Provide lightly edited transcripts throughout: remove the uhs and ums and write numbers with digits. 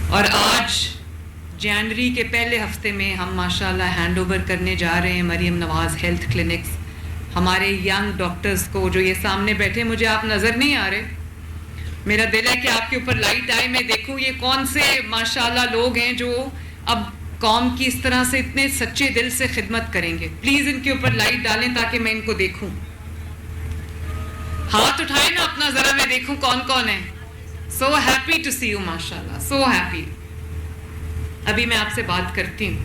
اور آج جنوری کے پہلے ہفتے میں ہم ماشاءاللہ ہینڈ اوور کرنے جا رہے ہیں مریم نواز ہیلتھ کلینکس ہمارے ینگ ڈاکٹرز کو. جو یہ سامنے بیٹھے, مجھے آپ نظر نہیں آ رہے, میرا دل ہے کہ آپ کے اوپر لائٹ آئے, میں دیکھوں یہ کون سے ماشاءاللہ لوگ ہیں جو اب قوم کی اس طرح سے اتنے سچے دل سے خدمت کریں گے. پلیز ان کے اوپر لائٹ ڈالیں تاکہ میں ان کو دیکھوں. ہاتھ اٹھائیں نا اپنا ذرا, میں دیکھوں کون کون ہے. So happy to see you, ماشاءاللہ, سو ہیپی. ابھی میں آپ سے بات کرتی ہوں.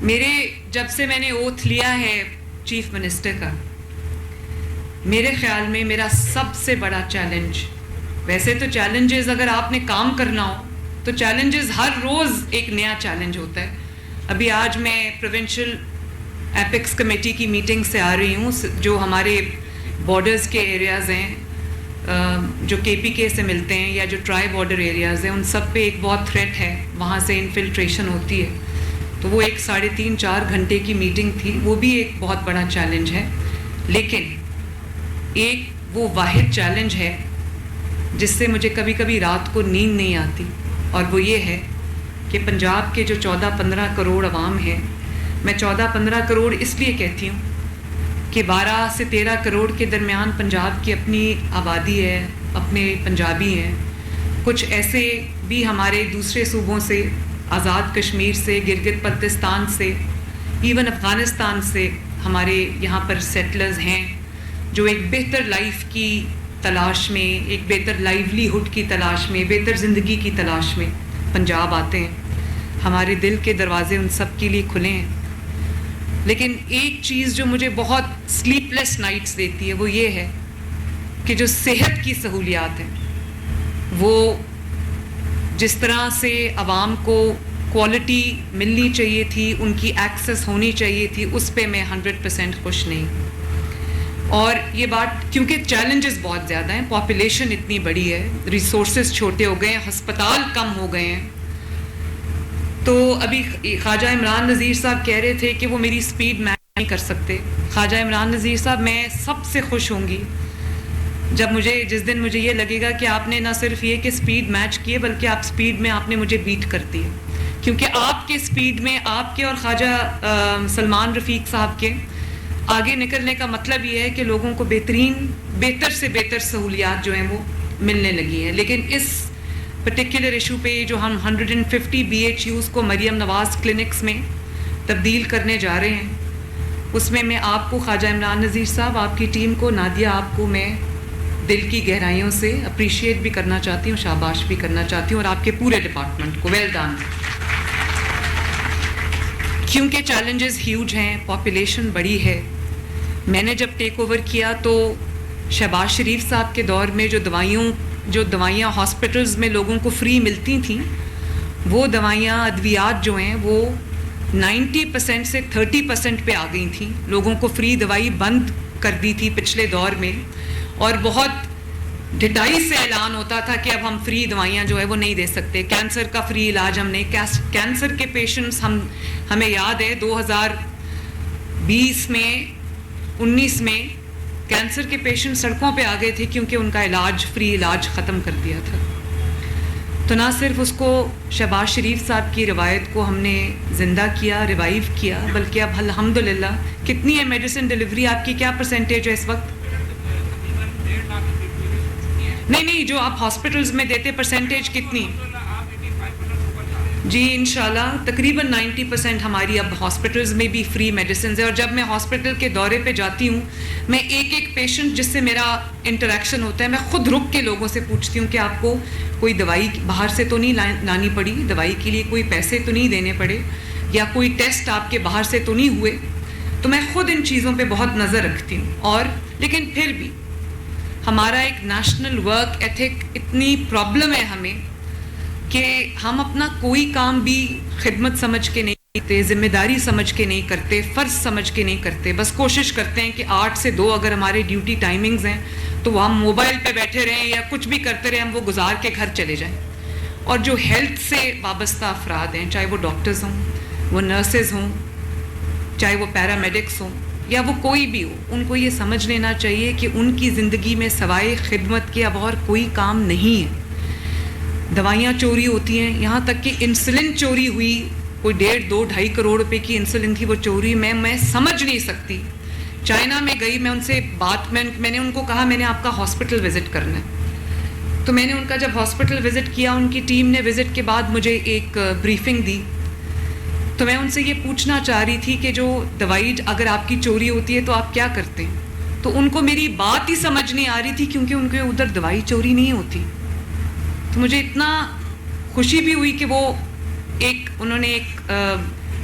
میرے جب سے میں نے اوتھ لیا ہے چیف منسٹر کا, میرے خیال میں میرا سب سے بڑا چیلنج, ویسے تو چیلنجز اگر آپ نے کام کرنا ہو تو چیلنجز ہر روز ایک نیا چیلنج ہوتا ہے. ابھی آج میں پروونشل ایپکس کمیٹی کی میٹنگ سے آ رہی ہوں, جو ہمارے بارڈرز کے ایریاز ہیں جو کے پی کے سے ملتے ہیں یا جو ٹرائی بارڈر ایریاز ہیں, ان سب پہ ایک بہت تھریٹ ہے, وہاں سے انفلٹریشن ہوتی ہے. تو وہ ایک 3.5-4 گھنٹے کی میٹنگ تھی, وہ بھی ایک بہت بڑا چیلنج ہے. لیکن ایک وہ واحد چیلنج ہے جس سے مجھے کبھی کبھی رات کو نیند نہیں آتی, اور وہ یہ ہے کہ پنجاب کے جو 14-15 کروڑ عوام ہیں, میں 14-15 کروڑ اس لیے کہتی ہوں کہ 12 سے 13 کروڑ کے درمیان پنجاب کی اپنی آبادی ہے, اپنے پنجابی ہیں. کچھ ایسے بھی ہمارے دوسرے صوبوں سے, آزاد کشمیر سے, گلگت بلتستان سے, ایون افغانستان سے ہمارے یہاں پر سیٹلرز ہیں جو ایک بہتر لائف کی تلاش میں, ایک بہتر لائیولی ہوڈ کی تلاش میں, بہتر زندگی کی تلاش میں پنجاب آتے ہیں. ہمارے دل کے دروازے ان سب کے لیے کھلے ہیں. لیکن ایک چیز جو مجھے بہت سلیپ لیس نائٹس دیتی ہے وہ یہ ہے کہ جو صحت کی سہولیات ہیں وہ جس طرح سے عوام کو کوالٹی ملنی چاہیے تھی, ان کی ایکسیس ہونی چاہیے تھی, اس پہ میں 100% خوش نہیں. اور یہ بات کیونکہ چیلنجز بہت زیادہ ہیں, پاپولیشن اتنی بڑی ہے, ریسورسز چھوٹے ہو گئے ہیں, ہسپتال کم ہو گئے ہیں. تو ابھی خواجہ عمران نذیر صاحب کہہ رہے تھے کہ وہ میری سپیڈ میچ نہیں کر سکتے. خواجہ عمران نذیر صاحب, میں سب سے خوش ہوں گی جس دن مجھے یہ لگے گا کہ آپ نے نہ صرف یہ کہ سپیڈ میچ کیے, بلکہ آپ سپیڈ میں آپ نے مجھے بیٹ کر دی. کیونکہ آپ کے سپیڈ میں, آپ کے اور خواجہ سلمان رفیق صاحب کے آگے نکلنے کا مطلب یہ ہے کہ لوگوں کو بہتر سے بہتر سہولیات جو ہیں وہ ملنے لگی ہیں. لیکن اس پرٹیکولر ایشو پہ جو ہم 150 BHUs کو مریم نواز کلینکس میں تبدیل کرنے جا رہے ہیں, اس میں میں آپ کو خواجہ عمران نذیر صاحب, آپ کی ٹیم کو, نادیہ آپ کو میں دل کی گہرائیوں سے اپریشیٹ بھی کرنا چاہتی ہوں, شاباش بھی کرنا چاہتی ہوں, اور آپ کے پورے ڈپارٹمنٹ کو ویل ڈن. کیونکہ چیلنجز ہیوج ہیں, پاپولیشن بڑی ہے. میں نے جب ٹیک اوور کیا تو شہباز شریف صاحب کے دور میں جو دوائیاں ہاسپٹلز میں لوگوں کو فری ملتی تھیں, وہ دوائیاں, ادویات جو ہیں وہ 90% سے 30% پہ آ گئی تھیں. لوگوں کو فری دوائی بند کر دی تھی پچھلے دور میں, اور بہت ڈھٹائی سے اعلان ہوتا تھا کہ اب ہم فری دوائیاں جو ہے وہ نہیں دے سکتے. کینسر کا فری علاج ہم نہیں, کینسر کے پیشنٹس ہمیں یاد ہے 2020 میں 19 میں کینسر کے پیشنٹ سڑکوں پہ آ گئے تھے کیونکہ ان کا فری علاج ختم کر دیا تھا. تو نہ صرف اس کو شہباز شریف صاحب کی روایت کو ہم نے زندہ کیا, ریوائیو کیا, بلکہ اب الحمدللہ کتنی ہے میڈیسن ڈلیوری آپ کی, کیا پرسنٹیج ہے اس وقت؟ نہیں, جو آپ ہاسپٹلز میں دیتے پرسنٹیج کتنی؟ جی انشاءاللہ تقریباً 90% ہماری اب ہاسپٹلز میں بھی فری میڈیسنز ہے. اور جب میں ہاسپٹل کے دورے پہ جاتی ہوں, میں ایک پیشنٹ جس سے میرا انٹریکشن ہوتا ہے, میں خود رک کے لوگوں سے پوچھتی ہوں کہ آپ کو کوئی دوائی باہر سے تو نہیں لانی پڑی, دوائی کے لیے کوئی پیسے تو نہیں دینے پڑے, یا کوئی ٹیسٹ آپ کے باہر سے تو نہیں ہوئے. تو میں خود ان چیزوں پہ بہت نظر رکھتی ہوں. اور لیکن پھر بھی ہمارا ایک نیشنل ورک ایتھک اتنی پرابلم ہے ہمیں کہ ہم اپنا کوئی کام بھی خدمت سمجھ کے نہیں کرتے, ذمہ داری سمجھ کے نہیں کرتے, فرض سمجھ کے نہیں کرتے. بس کوشش کرتے ہیں کہ 8 سے 2 اگر ہمارے ڈیوٹی ٹائمنگز ہیں تو وہ ہم موبائل پہ بیٹھے رہیں یا کچھ بھی کرتے رہیں, ہم وہ گزار کے گھر چلے جائیں. اور جو ہیلتھ سے وابستہ افراد ہیں, چاہے وہ ڈاکٹرز ہوں, وہ نرسز ہوں, چاہے وہ پیرامیڈکس ہوں, یا وہ کوئی بھی ہو, ان کو یہ سمجھ لینا چاہیے کہ ان کی زندگی میں سوائے خدمت کے اب اور کوئی کام نہیں ہے. دوائیاں چوری ہوتی ہیں, یہاں تک کہ انسولن چوری ہوئی, کوئی 1.5-2-2.5 کروڑ روپے کی انسولن تھی, وہ چوری. میں سمجھ نہیں سکتی. چائنا میں گئی, میں ان سے میں نے ان کو کہا میں نے آپ کا ہاسپٹل وزٹ کرنا ہے. تو میں نے ان کا جب ہاسپٹل وزٹ کیا, ان کی ٹیم نے وزٹ کے بعد مجھے ایک بریفنگ دی. تو میں ان سے یہ پوچھنا چاہ رہی تھی کہ جو دوائی اگر آپ کی چوری ہوتی ہے تو آپ کیا کرتے ہیں. تو ان کو میری بات ہی سمجھ نہیں آ رہی تھی, کیونکہ ان کے ادھر دوائی چوری نہیں ہوتی. تو مجھے اتنا خوشی بھی ہوئی کہ وہ انہوں نے ایک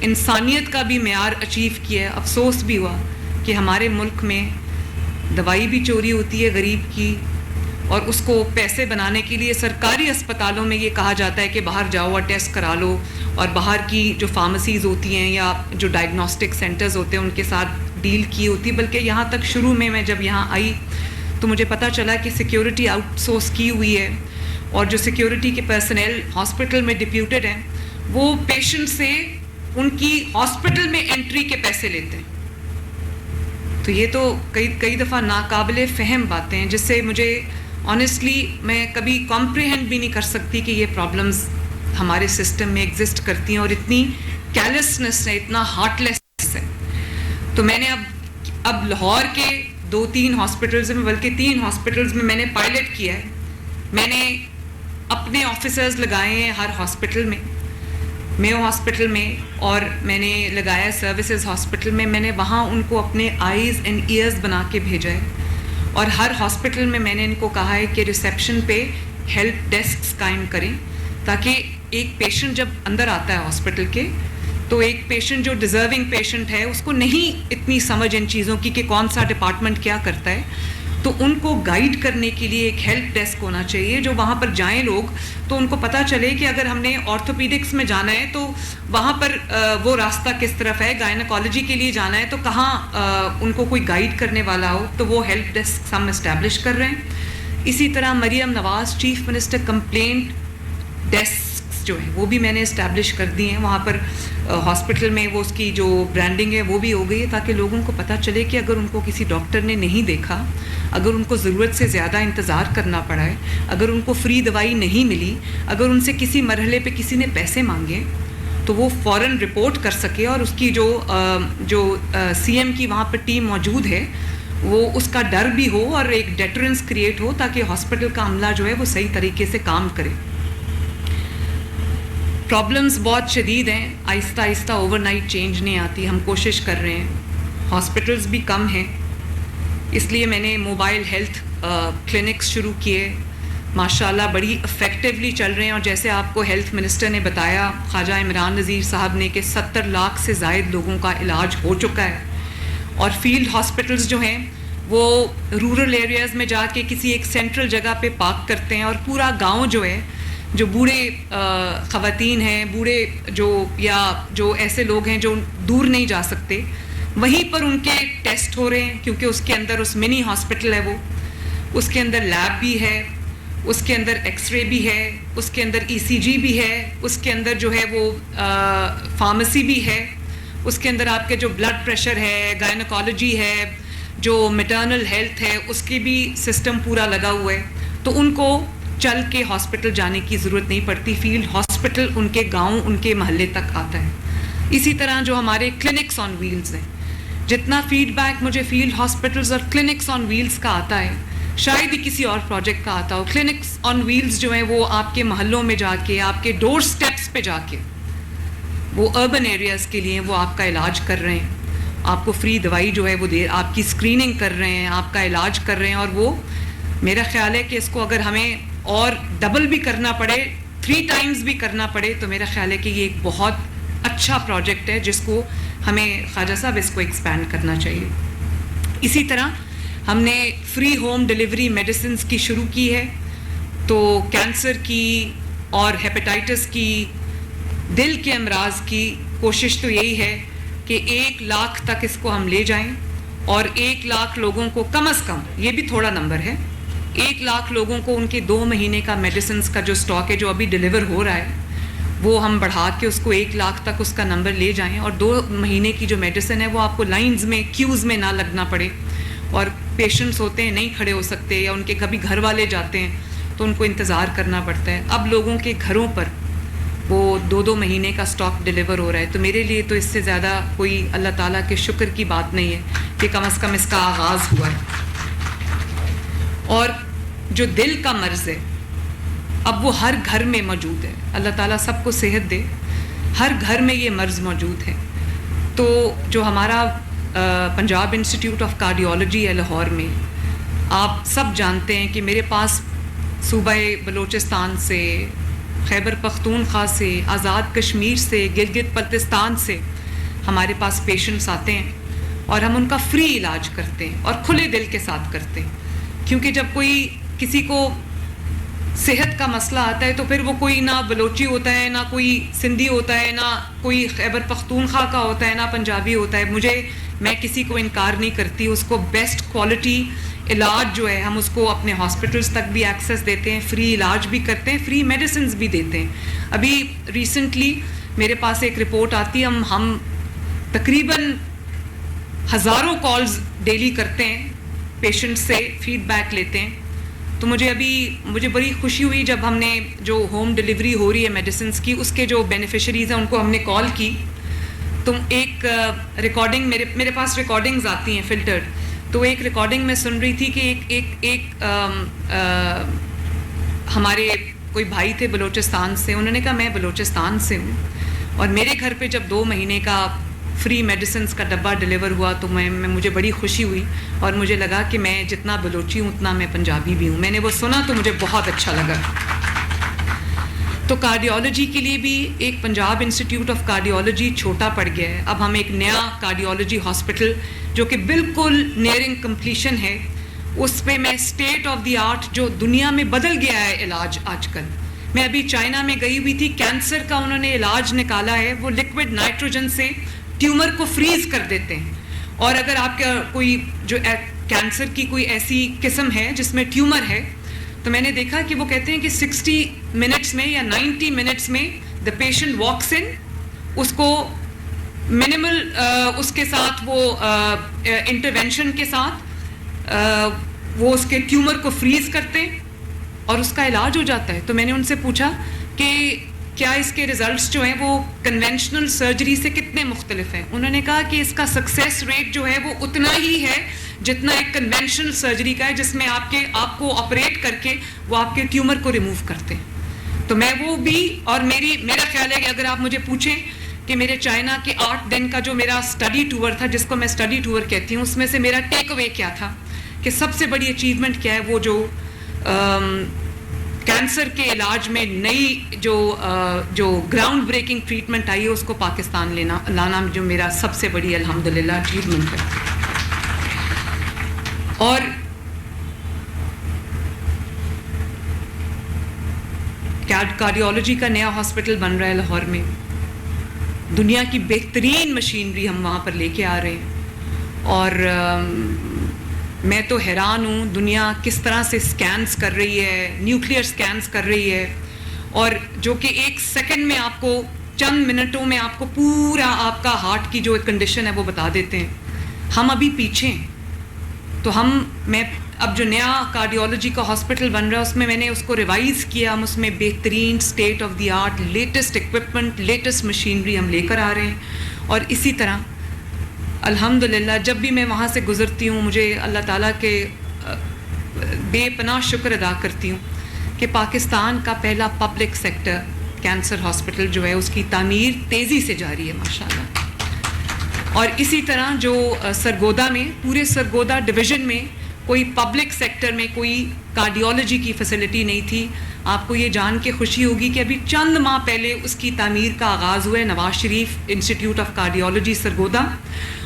انسانیت کا بھی معیار اچیو کیا ہے. افسوس بھی ہوا کہ ہمارے ملک میں دوائی بھی چوری ہوتی ہے غریب کی, اور اس کو پیسے بنانے کے لیے سرکاری اسپتالوں میں یہ کہا جاتا ہے کہ باہر جاؤ اور ٹیسٹ کرا لو, اور باہر کی جو فارمیسیز ہوتی ہیں یا جو ڈائگنوسٹک سینٹرز ہوتے ہیں ان کے ساتھ ڈیل کی ہوتی. بلکہ یہاں تک شروع میں جب یہاں آئی تو مجھے پتہ چلا کہ سیکیورٹی آؤٹ سورس کی ہوئی ہے, اور جو سیکیورٹی کے پرسنل ہاسپٹل میں ڈپیوٹیڈ ہیں وہ پیشنٹ سے ان کی ہاسپٹل میں انٹری کے پیسے لیتے ہیں. تو یہ تو کئی دفعہ ناقابل فہم باتیں ہیں, جس سے مجھے آنیسٹلی میں کبھی کمپریہینڈ بھی نہیں کر سکتی کہ یہ پرابلمز ہمارے سسٹم میں ایگزسٹ کرتی ہیں, اور اتنی کیرلیسنس ہے, اتنا ہارٹ لیس ہے. تو میں نے اب لاہور کے 2-3 ہاسپٹلز میں, بلکہ 3 ہاسپٹلز میں نے پائلٹ کیا ہے. میں نے اپنے آفیسرز لگائے ہیں ہر ہاسپٹل میں, میو ہاسپٹل میں, اور میں نے لگایا سروسز ہاسپٹل میں. میں نے وہاں ان کو اپنے آئیز اینڈ ایئرز بنا کے بھیجا ہے, اور ہر ہاسپٹل میں نے ان کو کہا ہے کہ ریسیپشن پہ ہیلپ ڈیسکس قائم کریں, تاکہ ایک پیشنٹ جب اندر آتا ہے ہاسپٹل کے, تو ایک پیشنٹ جو ڈیزرونگ پیشنٹ ہے اس کو نہیں اتنی سمجھ ان چیزوں کی کہ کون سا ڈپارٹمنٹ کیا کرتا ہے, تو ان کو گائیڈ کرنے کے لیے ایک ہیلپ ڈیسک ہونا چاہیے. جو وہاں پر جائیں لوگ تو ان کو پتہ چلے کہ اگر ہم نے آرتھوپیڈکس میں جانا ہے تو وہاں پر وہ راستہ کس طرف ہے, گائنیکالوجی کے لیے جانا ہے تو کہاں ان کو کوئی گائیڈ کرنے والا ہو. تو وہ ہیلپ ڈیسک ہم اسٹیبلش کر رہے ہیں. اسی طرح Maryam Nawaz chief minister complaint desk جو ہے وہ بھی میں نے اسٹیبلش کر دی ہیں. وہاں پر ہاسپٹل میں وہ اس کی جو برانڈنگ ہے وہ بھی ہو گئی ہے, تاکہ لوگوں کو پتہ چلے کہ اگر ان کو کسی ڈاکٹر نے نہیں دیکھا, اگر ان کو ضرورت سے زیادہ انتظار کرنا پڑا ہے, اگر ان کو فری دوائی نہیں ملی, اگر ان سے کسی مرحلے پہ کسی نے پیسے مانگے, تو وہ فوراً رپورٹ کر سکے, اور اس کی جو سی ایم کی وہاں پر ٹیم موجود ہے وہ اس کا ڈر بھی ہو اور ایک ڈیٹرنس کریٹ ہو, تاکہ ہاسپٹل کا عملہ جو ہے وہ صحیح طریقے سے کام کرے. پرابلمز بہت شدید ہیں, آہستہ آہستہ اوور نائٹ چینج نہیں آتی. ہم کوشش کر رہے ہیں, ہاسپٹلز بھی کم ہیں, اس لیے میں نے موبائل ہیلتھ کلینکس شروع کیے. ماشاءاللہ بڑی افیکٹولی چل رہے ہیں, اور جیسے آپ کو ہیلتھ منسٹر نے بتایا, خواجہ عمران نذیر صاحب نے, کہ 70 لاکھ سے زائد لوگوں کا علاج ہو چکا ہے. اور فیلڈ ہاسپٹلز جو ہیں وہ رورل ایریاز میں جا کے کسی ایک سینٹرل جگہ پہ پارک کرتے ہیں, اور پورا گاؤں جو ہے, جو بوڑھے خواتین ہیں, بوڑھے جو ایسے لوگ ہیں جو دور نہیں جا سکتے, وہیں پر ان کے ٹیسٹ ہو رہے ہیں, کیونکہ اس کے اندر اس منی ہاسپٹل ہے, وہ اس کے اندر لیب بھی ہے, اس کے اندر ایکس رے بھی ہے, اس کے اندر ای سی جی بھی ہے, اس کے اندر جو ہے وہ فارمیسی بھی ہے, اس کے اندر آپ کے جو بلڈ پریشر ہے, گائنیکالوجی ہے, جو میٹرنل ہیلتھ ہے, اس کی بھی سسٹم پورا لگا ہوا ہے. تو ان کو چل کے ہاسپٹل جانے کی ضرورت نہیں پڑتی, فیلڈ ہاسپٹل ان کے گاؤں, ان کے محلے تک آتا ہے. اسی طرح جو ہمارے کلینکس آن ویلز ہیں, جتنا فیڈ بیک مجھے فیلڈ ہاسپٹلز اور کلینکس آن ویلز کا آتا ہے, شاید ہی کسی اور پروجیکٹ کا آتا ہو. کلینکس آن ویلز جو ہیں وہ آپ کے محلوں میں جا کے, آپ کے ڈور سٹیپس پہ جا کے, وہ اربن ایریاز کے لیے وہ آپ کا علاج کر رہے ہیں, آپ کو فری دوائی جو ہے وہ آپ کی اسکریننگ کر رہے ہیں, آپ کا علاج کر رہے ہیں. اور وہ میرا خیال ہے کہ اس کو اگر ہمیں اور ڈبل بھی کرنا پڑے, 3 ٹائمز بھی کرنا پڑے, تو میرا خیال ہے کہ یہ ایک بہت اچھا پروجیکٹ ہے, جس کو ہمیں خواجہ صاحب اس کو ایکسپینڈ کرنا چاہیے. اسی طرح ہم نے فری ہوم ڈیلیوری میڈیسنز کی شروع کی ہے. تو کینسر کی اور ہیپیٹائٹس کی, دل کے امراض کی کوشش تو یہی ہے کہ 1 لاکھ تک اس کو ہم لے جائیں, اور 1 لاکھ لوگوں کو کم از کم, یہ بھی تھوڑا نمبر ہے, 1 لاکھ لوگوں کو ان کے 2 مہینے کا میڈیسنز کا جو اسٹاک ہے جو ابھی ڈیلیور ہو رہا ہے, وہ ہم بڑھا کے اس کو 1 لاکھ تک اس کا نمبر لے جائیں, اور 2 مہینے کی جو میڈیسن ہے وہ آپ کو لائنز میں, کیوز میں نہ لگنا پڑے. اور پیشنٹس ہوتے ہیں نہیں کھڑے ہو سکتے, یا ان کے کبھی گھر والے جاتے ہیں, تو ان کو انتظار کرنا پڑتا ہے. اب لوگوں کے گھروں پر وہ 2 مہینے کا اسٹاک ڈیلیور ہو رہا ہے. تو میرے لیے تو اس سے زیادہ کوئی اللہ تعالیٰ کے شکر کی بات نہیں ہے کہ کم از کم اس کا آغاز ہوا ہے. اور جو دل کا مرض ہے اب وہ ہر گھر میں موجود ہے. اللہ تعالیٰ سب کو صحت دے. ہر گھر میں یہ مرض موجود ہے. تو جو ہمارا پنجاب انسٹیٹیوٹ آف کارڈیولوجی ہے لاہور میں, آپ سب جانتے ہیں کہ میرے پاس صوبہ بلوچستان سے, خیبر پختونخوا سے, آزاد کشمیر سے, گلگت بلتستان سے ہمارے پاس پیشنٹس آتے ہیں اور ہم ان کا فری علاج کرتے ہیں اور کھلے دل کے ساتھ کرتے ہیں. کیونکہ جب کوئی کسی کو صحت کا مسئلہ آتا ہے تو پھر وہ کوئی نہ بلوچی ہوتا ہے, نہ کوئی سندھی ہوتا ہے, نہ کوئی خیبر پختونخوا کا ہوتا ہے, نہ پنجابی ہوتا ہے. میں کسی کو انکار نہیں کرتی, اس کو بیسٹ کوالٹی علاج جو ہے ہم اس کو اپنے ہاسپٹلس تک بھی ایکسیس دیتے ہیں, فری علاج بھی کرتے ہیں, فری میڈیسنز بھی دیتے ہیں. ابھی ریسنٹلی میرے پاس ایک رپورٹ آتی ہے, ہم تقریباً ہزاروں کالز ڈیلی کرتے ہیں, پیشنٹ سے فیڈ بیک لیتے ہیں. تو مجھے بڑی خوشی ہوئی جب ہم نے جو ہوم ڈیلیوری ہو رہی ہے میڈیسنز کی, اس کے جو بینیفیشریز ہیں ان کو ہم نے کال کی. تو ایک ریکارڈنگ میرے پاس ریکارڈنگز آتی ہیں فلٹرڈ, تو ایک ریکارڈنگ میں سن رہی تھی کہ ایک ہمارے کوئی بھائی تھے بلوچستان سے. انہوں نے کہا میں بلوچستان سے ہوں اور میرے گھر پہ جب 2 مہینے کا فری میڈیسنز کا ڈبہ ڈیلیور ہوا تو مجھے بڑی خوشی ہوئی اور مجھے لگا کہ میں جتنا بلوچی ہوں اتنا میں پنجابی بھی ہوں. میں نے وہ سنا تو مجھے بہت اچھا لگا. تو کارڈیولوجی کے لیے بھی ایک پنجاب انسٹیٹیوٹ آف کارڈیولوجی چھوٹا پڑ گیا ہے. اب ہم ایک نیا کارڈیولوجی ہاسپٹل جو کہ بالکل نیئرنگ کمپلیشن ہے, اس پہ میں اسٹیٹ آف دی آرٹ جو دنیا میں بدل گیا ہے علاج آج کل. میں ابھی چائنا میں گئی ہوئی تھی, کینسر کا انہوں نے علاج نکالا ہے. وہ لکوڈ نائٹروجن سے ٹیومر کو فریز کر دیتے ہیں, اور اگر آپ کا کوئی جو کینسر کی کوئی ایسی قسم ہے جس میں ٹیومر ہے, تو میں نے دیکھا کہ وہ کہتے ہیں کہ 60 منٹس میں یا 90 منٹس میں دا پیشنٹ واکس ان, اس کو منیمل اس کے ساتھ وہ انٹرونشن کے ساتھ وہ اس کے ٹیومر کو فریز کرتے اور اس کا علاج ہو جاتا ہے. تو میں نے ان سے پوچھا کہ کیا اس کے ریزلٹس جو ہیں وہ کنونشنل سرجری سے کتنے مختلف ہیں. انہوں نے کہا کہ اس کا سکسیس ریٹ جو ہے وہ اتنا ہی ہے جتنا ایک کنونشنل سرجری کا ہے, جس میں آپ کو آپریٹ کر کے وہ آپ کے ٹیومر کو ریموو کرتے ہیں. تو میں وہ بھی, اور میرا خیال ہے کہ اگر آپ مجھے پوچھیں کہ میرے چائنا کے 8 دن کا جو میرا اسٹڈی ٹور تھا, جس کو میں اسٹڈی ٹور کہتی ہوں, اس میں سے میرا ٹیک اوے کیا تھا کہ سب سے بڑی اچیومنٹ کیا ہے, وہ جو کینسر کے علاج میں نئی جو گراؤنڈ بریکنگ ٹریٹمنٹ آئی ہے اس کو پاکستان لانا جو میرا سب سے بڑی الحمدللہ اچیومنٹ ہے. اور کارڈیولوجی کا نیا ہاسپٹل بن رہا ہے لاہور میں. دنیا کی بہترین مشینری ہم وہاں پر لے کے آ رہے ہیں, اور میں تو حیران ہوں دنیا کس طرح سے سکینز کر رہی ہے, نیوکلیئر سکینز کر رہی ہے, اور جو کہ 1 سیکنڈ میں آپ کو, چند منٹوں میں آپ کو پورا آپ کا ہارٹ کی جو کنڈیشن ہے وہ بتا دیتے ہیں. ہم ابھی پیچھے ہیں. تو اب جو نیا کارڈیولوجی کا ہاسپٹل بن رہا ہے اس میں نے اس کو ریوائز کیا. ہم اس میں بہترین state of the art, latest equipment, latest machinery ہم لے کر آ رہے ہیں. اور اسی طرح الحمدللہ جب بھی میں وہاں سے گزرتی ہوں مجھے اللہ تعالیٰ کے بے پناہ شکر ادا کرتی ہوں کہ پاکستان کا پہلا پبلک سیکٹر کینسر ہاسپٹل جو ہے اس کی تعمیر تیزی سے جاری ہے ماشاءاللہ. اور اسی طرح جو سرگودا میں, پورے سرگودا ڈویژن میں کوئی پبلک سیکٹر میں کوئی کارڈیولوجی کی فیسلٹی نہیں تھی. آپ کو یہ جان کے خوشی ہوگی کہ ابھی چند ماہ پہلے اس کی تعمیر کا آغاز ہوا ہے, Nawaz Sharif institute of cardiology Sargodha,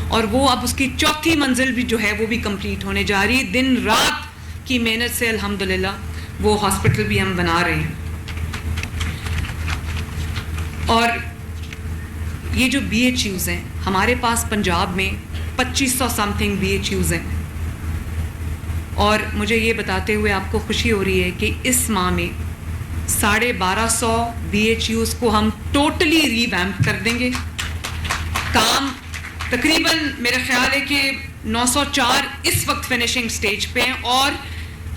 اور وہ اب اس کی 4تھی منزل بھی جو ہے وہ بھی کمپلیٹ ہونے جا رہی ہے. دن رات کی محنت سے الحمدللہ وہ ہاسپٹل بھی ہم بنا رہے ہیں. اور یہ جو بی ایچ یوز ہیں ہمارے پاس پنجاب میں 2500 something BHUs ہیں, اور مجھے یہ بتاتے ہوئے آپ کو خوشی ہو رہی ہے کہ اس ماہ میں 1250 بی ایچ یوز کو ہم ٹوٹلی ری ویمپ کر دیں گے. کام تقریباً میرا خیال ہے کہ 904 اس وقت فنیشنگ سٹیج پہ ہیں, اور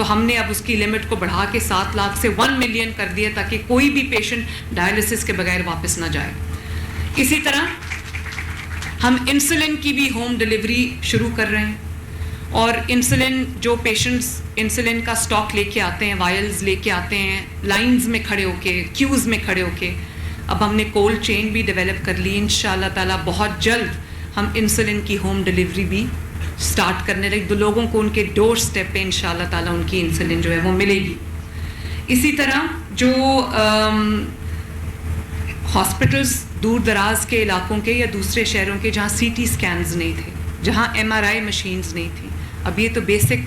تو ہم نے اب اس کی لمٹ کو بڑھا کے 7 لاکھ سے 1 ملین کر دیا تاکہ کوئی بھی پیشنٹ ڈائلسس کے بغیر واپس نہ جائے. اسی طرح ہم انسولن کی بھی ہوم ڈلیوری شروع کر رہے ہیں, اور انسولن جو پیشنٹس انسولن کا سٹاک لے کے آتے ہیں, وائلز لے کے آتے ہیں لائنز میں کھڑے ہو کے, کیوز میں کھڑے ہو کے, اب ہم نے کولڈ چین بھی ڈیولپ کر لی. انشاءاللہ تعالیٰ بہت جلد ہم انسولن کی ہوم ڈلیوری بھی سٹارٹ کرنے لگے, تو لوگوں کو ان کے ڈور سٹیپ پہ انشاءاللہ تعالیٰ ان کی انسولن جو ہے وہ ملے گی. اسی طرح جو ہاسپٹلس دور دراز کے علاقوں کے یا دوسرے شہروں کے جہاں سی ٹی اسکینز نہیں تھے, جہاں ایم آر آئی مشینز نہیں تھیں, اب یہ تو بیسک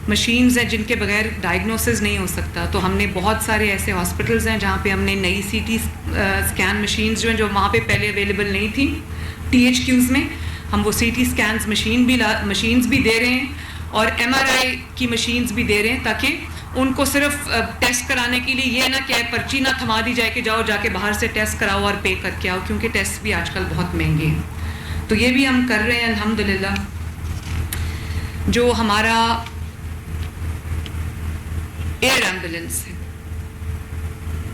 مشینز ہیں جن کے بغیر ڈائگنوسس نہیں ہو سکتا, تو ہم نے بہت سارے ایسے ہاسپٹلز ہیں جہاں پہ ہم نے نئی سی ٹی اسکین مشینز جو ہیں, جو وہاں پہ پہلے اویلیبل نہیں تھیں ٹی ایچ کیوز میں, ہم وہ سی ٹی اسکینز مشینز بھی دے رہے ہیں اور ایم آر آئی کی مشینز بھی دے رہے ہیں, تاکہ ان کو صرف ٹیسٹ کرانے کے لیے یہ نہ کہ پرچی نہ تھما دی جائے کہ جاؤ جا کے باہر سے ٹیسٹ کراؤ اور پے کر کے آؤ, کیونکہ ٹیسٹ بھی آج کل بہت مہنگے ہیں. تو یہ بھی ہم کر رہے ہیں الحمدللہ. جو ہمارا ایئر ایمبولینس ہے,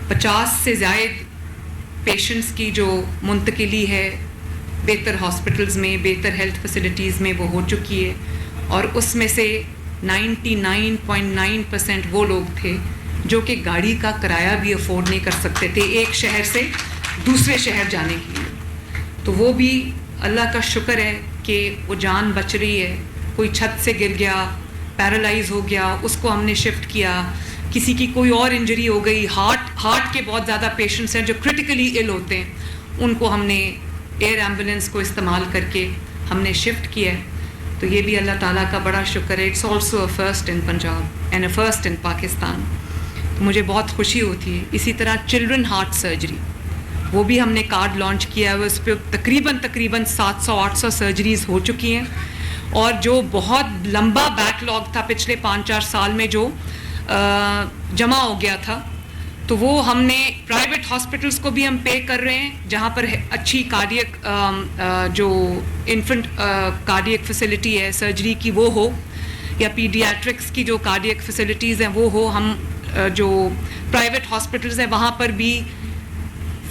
50 سے زائد پیشنٹس کی جو منتقلی ہے بہتر ہاسپٹلز میں, بہتر ہیلتھ فیسلٹیز میں وہ ہو چکی ہے, اور اس میں سے 99.9% وہ لوگ تھے جو کہ گاڑی کا کرایہ بھی افورڈ نہیں کر سکتے تھے ایک شہر سے دوسرے شہر جانے کے لیے. تو وہ بھی اللہ کا شکر ہے کہ وہ جان بچ رہی ہے. کوئی چھت سے گر گیا, پیرالائز ہو گیا, اس کو ہم نے شفٹ کیا, کسی کی کوئی اور انجری ہو گئی, ہارٹ کے بہت زیادہ پیشنٹس ہیں جو کرٹیکلی ال ہوتے ہیں, ان کو ہم نے ایئر ایمبولینس کو استعمال کر کے ہم نے شفٹ کیا ہے. تو یہ بھی اللہ تعالیٰ کا بڑا شکر ہے. It's also a first in Punjab and a first in Pakistan. تو مجھے بہت خوشی ہوتی ہے. اسی طرح چلڈرن ہارٹ سرجری, وہ بھی ہم نے کارڈ لانچ کیا ہے, اس پہ تقریباً 700-800 سرجریز ہو چکی ہیں, اور جو بہت لمبا بیک لاگ تھا پچھلے 5-4 سال میں جو جمع ہو گیا تھا, تو وہ ہم نے پرائیویٹ ہاسپٹلس کو بھی ہم پے کر رہے ہیں جہاں پر اچھی کارڈیک جو انفنٹ کارڈیک فیسلٹی ہے سرجری کی وہ ہو, یا پیڈیاٹرکس کی جو کارڈیک فیسلٹیز ہیں وہ ہو. ہم جو پرائیویٹ ہاسپٹلز ہیں وہاں پر بھی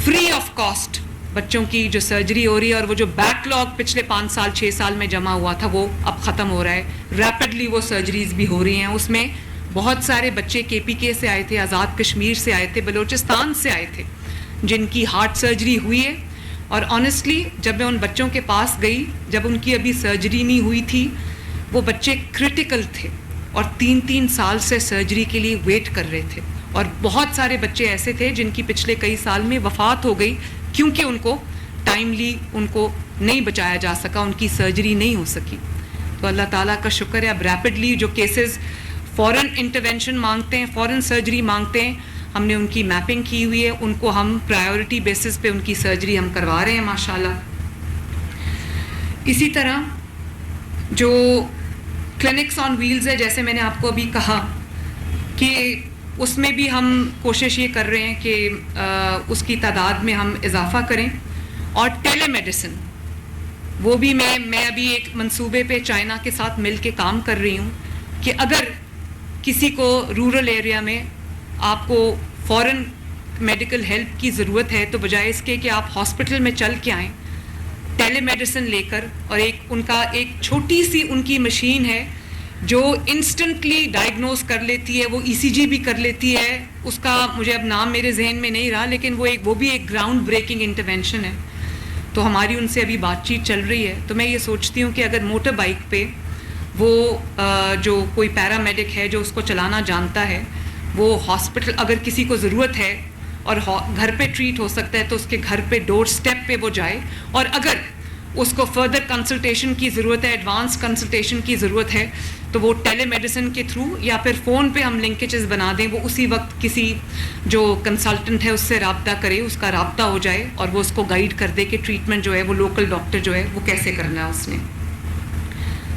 فری آف کاسٹ بچوں کی جو سرجری ہو رہی ہے, اور وہ جو بیک لاگ پچھلے 5-6 سال میں جمع ہوا تھا وہ اب ختم ہو رہا ہے. ریپڈلی وہ سرجریز بھی ہو رہی ہیں. اس میں بہت سارے بچے کے پی کے سے آئے تھے, آزاد کشمیر سے آئے تھے, بلوچستان سے آئے تھے, جن کی ہارٹ سرجری ہوئی ہے. اور آنیسٹلی جب میں ان بچوں کے پاس گئی, جب ان کی ابھی سرجری نہیں ہوئی تھی, وہ بچے کرٹیکل تھے اور 3 سال سے سرجری کے لیے ویٹ کر رہے تھے. اور بہت سارے بچے ایسے تھے جن کی پچھلے کئی سال میں وفات ہو گئی کیونکہ ان کو ٹائملی ان کو نہیں بچایا جا سکا, ان کی سرجری نہیں ہو سکی. تو اللہ تعالیٰ کا شکر ہے اب ریپڈلی جو کیسز فوراً انٹرونشن مانگتے ہیں, فوراً سرجری مانگتے ہیں, ہم نے ان کی میپنگ کی ہوئی ہے, ان کو ہم پرائیورٹی بیسس پہ ان کی سرجری ہم کروا رہے ہیں ماشاءاللہ. اسی طرح جو کلینکس آن ویلز ہے, جیسے میں نے آپ کو ابھی کہا کہ اس میں بھی ہم کوشش یہ کر رہے ہیں کہ اس کی تعداد میں ہم اضافہ کریں. اور ٹیلی میڈیسن وہ بھی میں ابھی ایک منصوبے پہ چائنا کے ساتھ مل کے کام کر رہی ہوں کہ اگر کسی کو رورل ایریا میں آپ کو فوراً میڈیکل ہیلپ کی ضرورت ہے تو بجائے اس کے کہ آپ ہاسپٹل میں چل کے آئیں, ٹیلی میڈیسن لے کر, اور ان کا ایک چھوٹی سی ان کی مشین ہے جو انسٹنٹلی ڈائگنوز کر لیتی ہے, وہ ای سی جی بھی کر لیتی ہے. اس کا مجھے اب نام میرے ذہن میں نہیں رہا, لیکن وہ بھی ایک گراؤنڈ بریکنگ انٹرونشن ہے. تو ہماری ان سے ابھی بات چیت چل رہی ہے. تو میں یہ سوچتی ہوں کہ اگر موٹر بائک پہ وہ جو کوئی پیرامیڈک ہے جو اس کو چلانا جانتا ہے, وہ ہاسپٹل اگر کسی کو ضرورت ہے اور گھر پہ ٹریٹ ہو سکتا ہے تو اس کے گھر پہ ڈور سٹیپ پہ وہ جائے, اور اگر اس کو فردر کنسلٹیشن کی ضرورت ہے, ایڈوانس کنسلٹیشن کی ضرورت ہے, تو وہ ٹیلی میڈیسن کے تھرو یا پھر فون پہ ہم لنکیجز بنا دیں, وہ اسی وقت کسی جو کنسلٹنٹ ہے اس سے رابطہ کرے, اس کا رابطہ ہو جائے اور وہ اس کو گائیڈ کر دے کہ ٹریٹمنٹ جو ہے وہ لوکل ڈاکٹر جو ہے وہ کیسے کرنا ہے اس نے.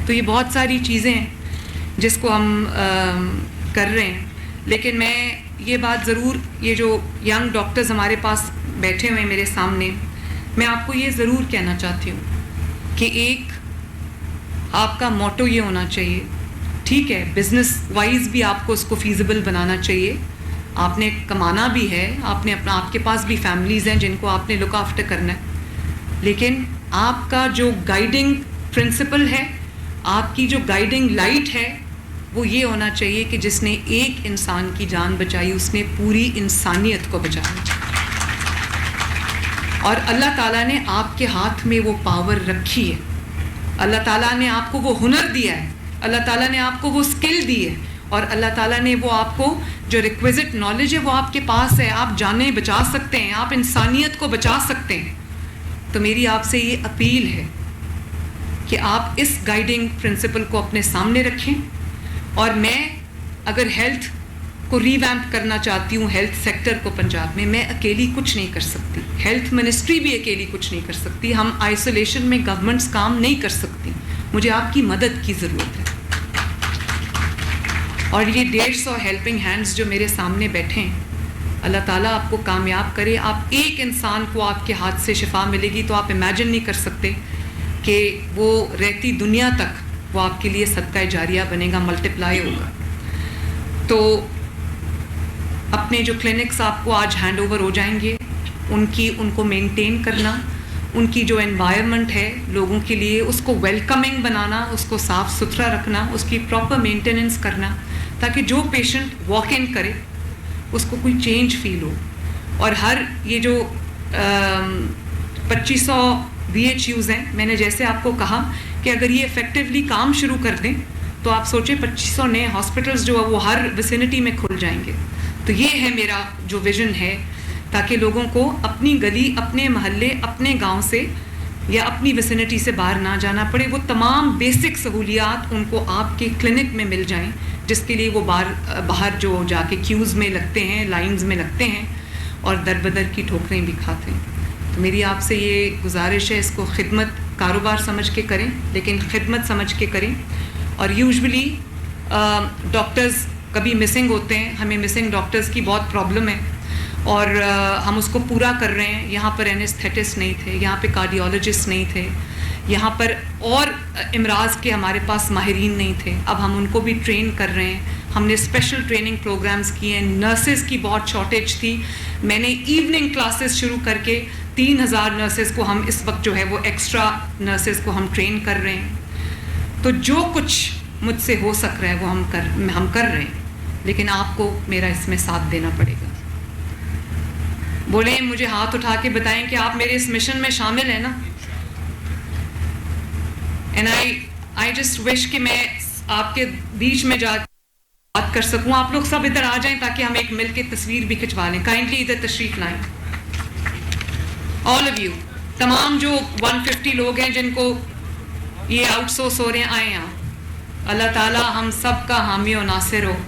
تو یہ بہت ساری چیزیں ہیں جس کو ہم کر رہے ہیں. لیکن میں یہ بات ضرور, یہ جو ینگ ڈاکٹرز ہمارے پاس بیٹھے ہوئے ہیں میرے سامنے, میں آپ کو یہ ضرور کہنا چاہتی ہوں کہ ایک آپ کا موٹو یہ ہونا چاہیے ٹھیک ہے بزنس وائز بھی آپ کو اس کو فیزیبل بنانا چاہیے, آپ نے کمانا بھی ہے, آپ کے پاس بھی فیملیز ہیں جن کو آپ نے لک آفٹر کرنا ہے, لیکن آپ کا جو گائیڈنگ پرنسپل ہے, آپ کی جو گائیڈنگ لائٹ ہے, وہ یہ ہونا چاہیے کہ جس نے ایک انسان کی جان بچائی اس نے پوری انسانیت کو بچایا. اور اللہ تعالیٰ نے آپ کے ہاتھ میں وہ پاور رکھی ہے, اللہ تعالیٰ نے آپ کو وہ ہنر دیا ہے, اللہ تعالیٰ نے آپ کو وہ اسکل دی ہے, اور اللہ تعالیٰ نے وہ آپ کو جو ریکویزٹ نالج ہے وہ آپ کے پاس ہے. آپ جانیں بچا سکتے ہیں, آپ انسانیت کو بچا سکتے ہیں. تو میری آپ سے یہ اپیل ہے کہ آپ اس گائیڈنگ پرنسپل کو اپنے سامنے رکھیں. اور میں اگر ہیلتھ کو ریویمپ کرنا چاہتی ہوں, ہیلتھ سیکٹر کو پنجاب میں اکیلی کچھ نہیں کر سکتی, ہیلتھ منسٹری بھی اکیلی کچھ نہیں کر سکتی, ہم آئسولیشن میں گورنمنٹس کام نہیں کر سکتی, مجھے آپ کی مدد کی ضرورت ہے. اور یہ 150 ہیلپنگ ہینڈز جو میرے سامنے بیٹھے ہیں, اللہ تعالیٰ آپ کو کامیاب کرے. آپ ایک انسان کو آپ کے ہاتھ سے شفا ملے گی تو آپ امیجن نہیں کر سکتے کہ وہ رہتی دنیا تک وہ آپ کے لیے صدقہ جاریہ بنے گا, ملٹیپلائی ہوگا. تو اپنے جو کلینکس آپ کو آج ہینڈ اوور ہو جائیں گے, ان کو مینٹین کرنا, ان کی جو انوائرمنٹ ہے لوگوں کے لیے اس کو ویلکمنگ بنانا, اس کو صاف ستھرا رکھنا, اس کی پراپر مینٹیننس کرنا, تاکہ جو پیشنٹ واک ان کرے اس کو کوئی چینج فیل ہو. اور ہر یہ جو 2500 VHUs ہیں, میں نے جیسے آپ کو کہا کہ اگر یہ افیکٹولی کام شروع کر دیں تو آپ سوچیں 2500 نئے ہاسپٹلس جو ہے وہ ہر ویسینٹی میں کھل جائیں گے. تو یہ ہے میرا جو ویژن ہے, تاکہ لوگوں کو اپنی گلی, اپنے محلے, اپنے گاؤں سے یا اپنی ویسینٹی سے باہر نہ جانا پڑے. وہ تمام بیسک سہولیات ان کو آپ کے کلینک میں مل جائیں, جس کے لیے وہ باہر جو جا کے کیوز میں لگتے ہیں, لائنز میں لگتے ہیں اور در بدر کی ٹھوکریں بھی کھاتے ہیں. تو میری آپ سے یہ گزارش ہے, اس کو خدمت کاروبار سمجھ کے کریں, لیکن خدمت سمجھ کے کریں. اور یوزولی ڈاکٹرز کبھی مسنگ ہوتے ہیں, ہمیں مسنگ ڈاکٹرز کی بہت پرابلم ہے اور ہم اس کو پورا کر رہے ہیں. یہاں پر اینستھیٹسٹ نہیں تھے, یہاں پہ کارڈیولوجسٹ نہیں تھے, یہاں پر اور امراض کے ہمارے پاس ماہرین نہیں تھے. اب ہم ان کو بھی ٹرین کر رہے ہیں. ہم نے اسپیشل ٹریننگ پروگرامز کیے ہیں. نرسز کی بہت شارٹیج تھی, میں نے ایوننگ کلاسز شروع کر کے 3000 نرسز کو ہم اس وقت جو ہے وہ ایکسٹرا نرسز کو ہم ٹرین کر رہے ہیں. تو جو کچھ مجھ سے ہو سک رہا ہے وہ ہم کر رہے ہیں, لیکن آپ کو میرا اس میں ساتھ دینا پڑے گا. بولیں, مجھے ہاتھ اٹھا کے بتائیں کہ آپ میرے اس مشن میں شامل ہیں نا. اینڈ آئی جسٹ وش کہ میں آپ کے بیچ میں جا بات کر سکوں. آپ لوگ سب ادھر آ جائیں تاکہ ہم ایک مل کے تصویر بھی کھنچوا لیں. کائنڈلی ادھر تشریف لائیں, آل آف یو. تمام جو 150 لوگ ہیں جن کو یہ آؤٹ سورس ہو رہے ہیں, آئیں یہاں. اللہ تعالیٰ ہم سب کا حامی و ناصر ہو.